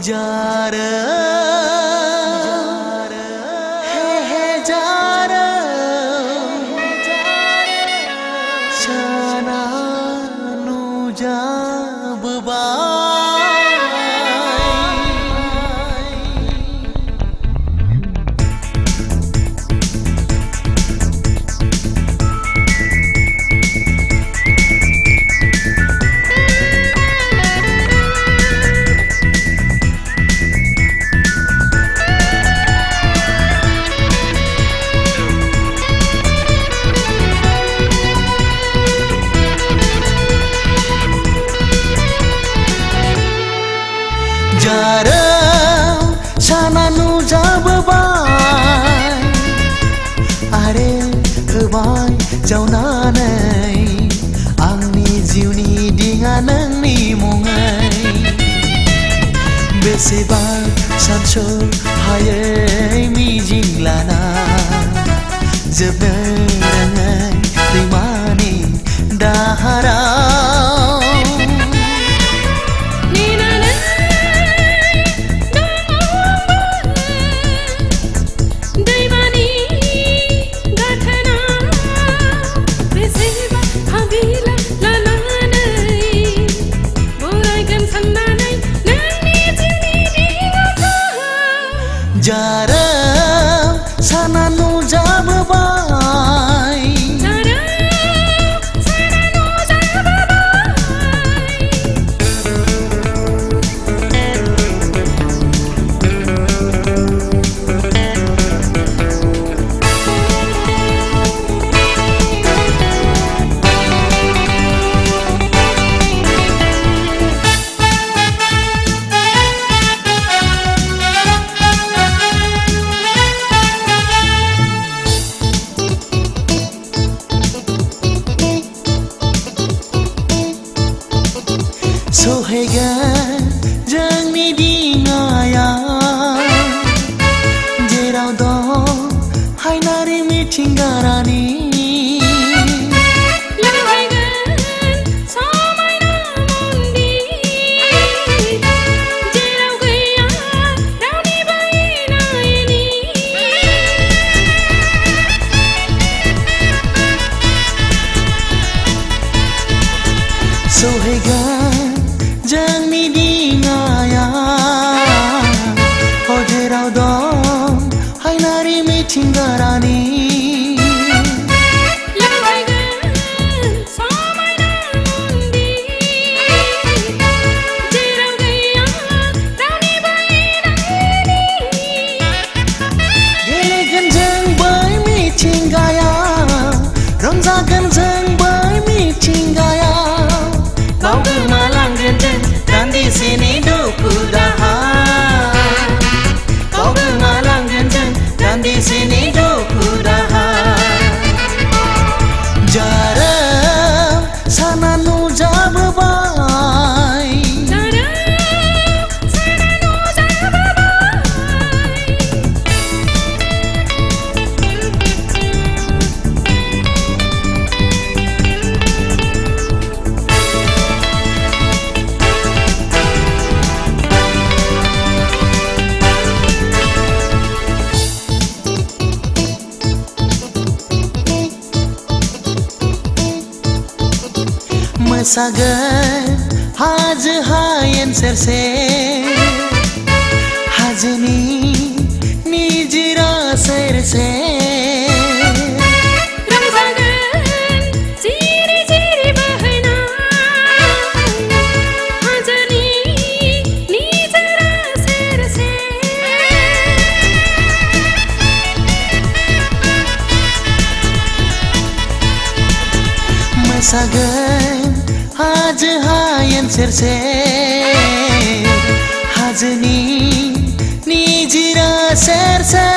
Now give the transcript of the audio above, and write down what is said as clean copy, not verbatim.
Jara He jara Shana nu jabbai Jarang sana nu jabbai Are kebai jaunanai Angni jiuni dengan nangni mongai Besebar sansur hayai mijing lana Jeberangai rimani daharau Jarang sana nu jabbai Sohegan jangni dingaya Jerau dong hai nari mitinggarani Lawagan samai namundi Jerau gaya dauni baina ini Sohegan jangni dingaya Oh jerau dong hai nari mitinggarani Lawagan samai namundi Jerau gaya dauni baina ini Gelegan jeng bai mitinggaya Rongzagan jeng bai mitinggaya Kau gemalang gendeng dan di sini duku dahar Kau gemalang gendeng dan di sini duku dahar Jarang sana nu jabbai Jarang sana nu jabbai Mesagan haj hayen serse hajni nijra serse Rongzagan ciri-ciri bahna hajni nijra serse Mesagan haj hayen serse hajni nijra serse